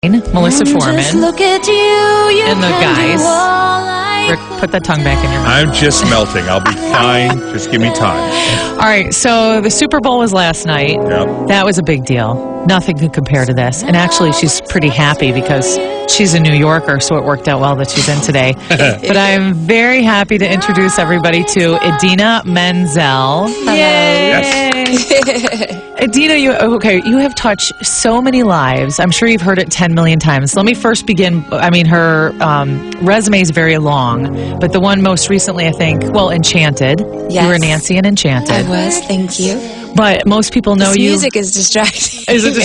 Melissa Forman Look at you, and the guys. Rick, put that tongue back in your mouth. I'm just melting. I'll be fine. Just give me time. All right, so the Super Bowl was last night. Yep. That was a big deal. Nothing could compare to this. And actually, she's pretty happy because she's a New Yorker, so it worked out well that she's in today. But I'm very happy to introduce everybody to Idina Menzel. Yay! Yes. Idina, you have touched so many lives. I'm sure you've heard it 10 million times. Let me first begin. I mean, her resume is very long, but the one most recently, I think, Enchanted. Yes. You were Nancy in Enchanted. I was, thank you. But most people know This you. music is distracting. Is it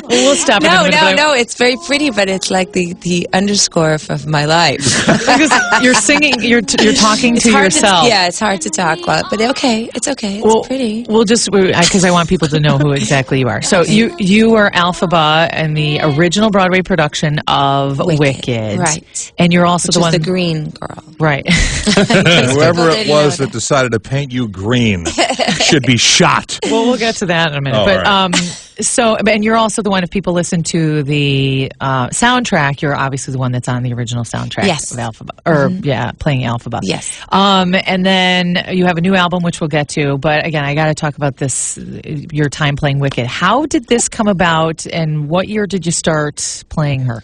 we'll stop it in a minute. No, it's very pretty, but it's like the underscore of my life. Because you're singing, you're talking to yourself. It's hard to talk about, but okay, it's okay. It's pretty. We'll just, because I want people to know who exactly you are. So you are Alphaba in the original Broadway production of Wicked. Right. And you're also the green girl. Right. Whoever it was that decided to paint you green should be shot. Well, we'll get to that in a minute. Oh, but right. and you're also the one, if people listen to the soundtrack, you're obviously the one that's on the original soundtrack of Alphaba, or playing Alphaba. Yes. And then you have a new album, which we'll get to. But again, I got to talk about this, your time playing Wicked. How did this come about, and what year did you start playing her?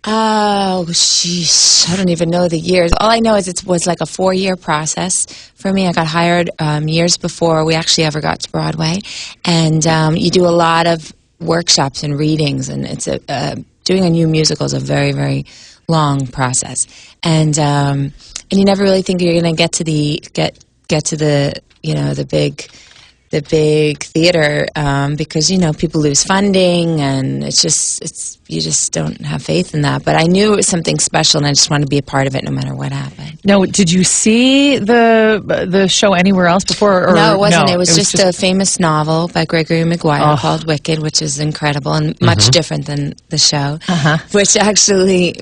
Oh, sheesh. I don't even know the years. All I know is it was like a 4-year process for me. I got hired years before we actually ever got to Broadway. And you do a lot of workshops and readings, and it's doing a new musical is a very, very long process. And you never really think you're going to get to the the big theater because people lose funding, and you just don't have faith in that. But I knew it was something special, and I just wanted to be a part of it no matter what happened. No, did you see the show anywhere else before? No, it wasn't. It was just a famous novel by Gregory Maguire called Wicked, which is incredible and much different than the show. Which actually,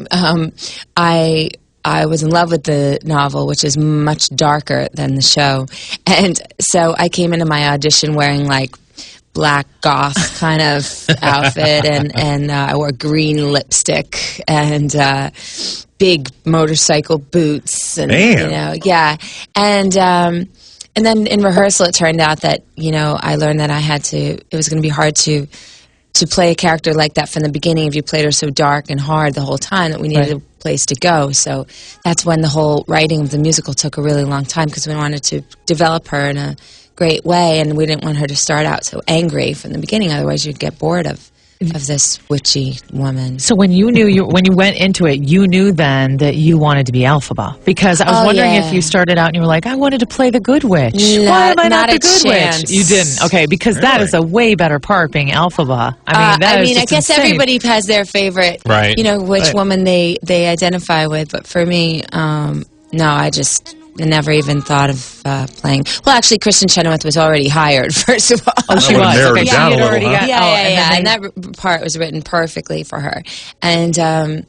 I was in love with the novel, which is much darker than the show. And so I came into my audition wearing like black goth kind of outfit, and I wore green lipstick and big motorcycle boots, and And then in rehearsal, it turned out that I learned that it was going to be hard to play a character like that from the beginning if you played her so dark and hard the whole time, that we needed a place to go. So that's when the whole writing of the musical took a really long time, because we wanted to develop her in a great way, and we didn't want her to start out so angry from the beginning, otherwise you'd get bored of this witchy woman. So when you went into it, you knew then that you wanted to be Alphaba, because I was wondering if you started out and you were like, I wanted to play the good witch. Why am I not the good witch? You didn't. Okay, because that is a way better part, being Alphaba. I guess insane. Everybody has their favorite, which woman they identify with. But for me, no, I never even thought of playing. Well, actually, Kristen Chenoweth was already hired, first of all. Oh, she was. Okay, down a little, And that part was written perfectly for her. And I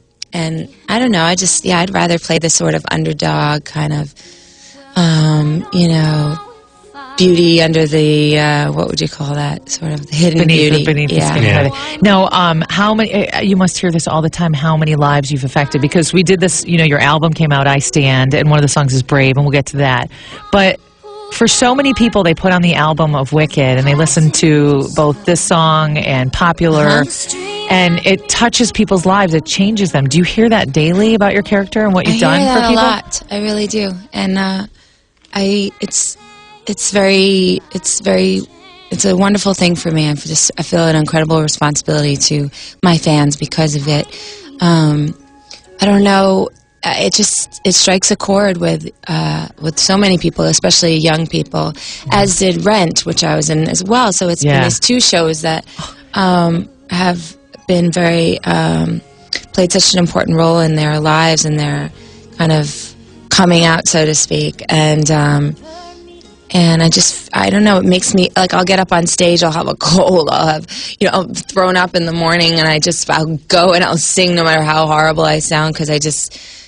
don't know, I'd rather play the sort of underdog kind of, beauty under the, what would you call that? Sort of the hidden beauty. Beneath the skin. Now, how many, you must hear this all the time, how many lives you've affected, because we did this, your album came out, I Stand, and one of the songs is Brave, and we'll get to that. But for so many people, they put on the album of Wicked, and they listen to both this song and Popular, and it touches people's lives, it changes them. Do you hear that daily about your character and what you've done for people? A lot. I really do. And it's a wonderful thing for me. I feel an incredible responsibility to my fans because of it. I don't know. It strikes a chord with so many people, especially young people, as did Rent, which I was in as well. So it's been these two shows that have been very played such an important role in their lives and their kind of coming out, so to speak. And I don't know, it makes me, like, I'll get up on stage, I'll have a cold, I'll have, I'll thrown up in the morning, and I'll go and I'll sing no matter how horrible I sound, because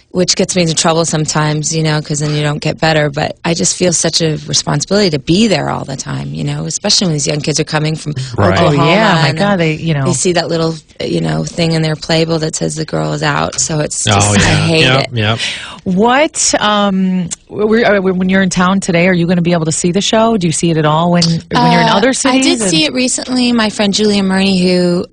which gets me into trouble sometimes, you know, because then you don't get better. But I just feel such a responsibility to be there all the time, you know, especially when these young kids are coming from Right. Oklahoma. Oh, yeah, my God, they see that little, you know, thing in their playbill that says the girl is out. So it's just, Oh, yeah. I hate it. Yep. What, when you're in town today, are you going to be able to see the show? Do you see it at all when you're in other cities? I did see it recently. My friend Julia Murney, who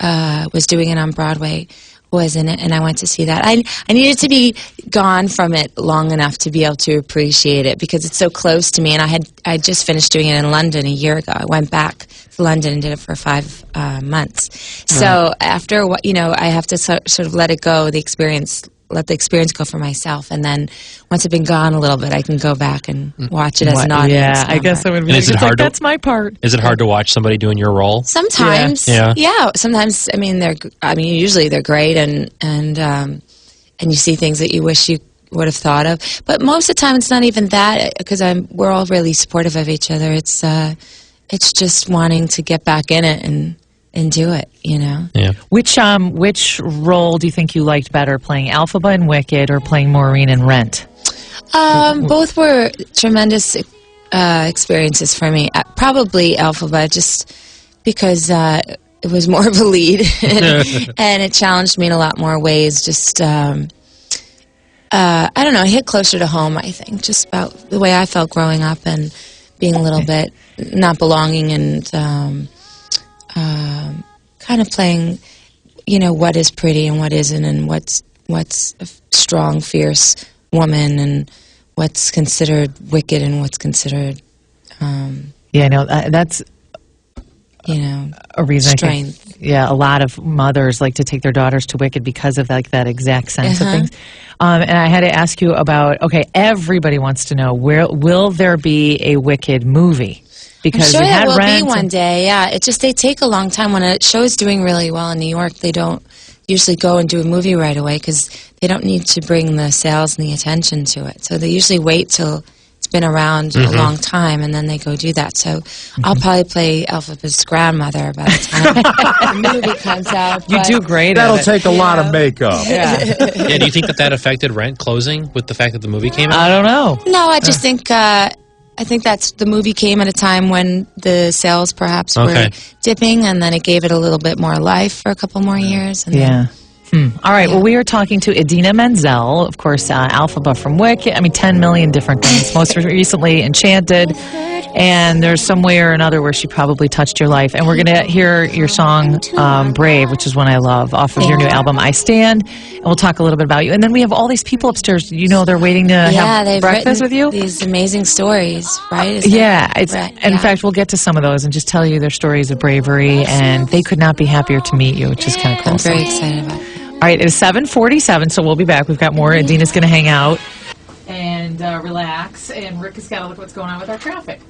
was doing it on Broadway, was in it, and I went to see that. I needed to be gone from it long enough to be able to appreciate it because it's so close to me, and I just finished doing it in London a year ago. I went back to London and did it for 5 months. So after, you know, I have to sort of let it go, let the experience go for myself, and then once I've been gone a little bit, I can go back and watch it as an audience member. I guess it would be. And is it hard that's my part. Is it hard to watch somebody doing your role? Sometimes, Yeah. Sometimes, usually they're great, and you see things that you wish you would have thought of. But most of the time, it's not even that because we're all really supportive of each other. It's just wanting to get back in it and do it, you know. Yeah. Which role do you think you liked better, playing Elphaba in Wicked or playing Maureen in Rent? Both were tremendous experiences for me. Probably Elphaba, just because it was more of a lead, and it challenged me in a lot more ways. Just I don't know, it hit closer to home. I think just about the way I felt growing up and being a little bit not belonging and. Kind of playing, you know, what is pretty and what isn't, and what's a strong, fierce woman, and what's considered wicked and what's considered, Yeah, I know that's you know, a reason. strength. A lot of mothers like to take their daughters to Wicked because of like that exact sense of things. And I had to ask you about. Okay, everybody wants to know will there be a Wicked movie? Because I'm sure you had there will Rent be one day, yeah. It's just they take a long time. When a show is doing really well in New York, they don't usually go and do a movie right away because they don't need to bring the sales and the attention to it. So they usually wait till it's been around a long time, and then they go do that. So I'll probably play Elphaba's grandmother by the time the movie comes out. You do great. That'll take a lot of makeup. Yeah. Do you think that affected Rent closing with the fact that the movie came out? I don't know. No, I just think I think the movie came at a time when the sales perhaps were dipping, and then it gave it a little bit more life for a couple more years. And then, All right. Well, we are talking to Idina Menzel, of course, Elphaba from Wicked. 10 million different things. Most recently, Enchanted. And there's some way or another where she probably touched your life. And we're going to hear your song, Brave, which is one I love, off of your new album, I Stand. And we'll talk a little bit about you. And then we have all these people upstairs. You know, they're waiting to have breakfast with you. These amazing stories, right? In fact, we'll get to some of those and just tell you their stories of bravery. And they could not be happier to meet you, which is kind of cool. I'm very excited about it. All right, it's 7:47, so we'll be back. We've got more. Idina's going to hang out and relax. And Rick has got to look what's going on with our traffic.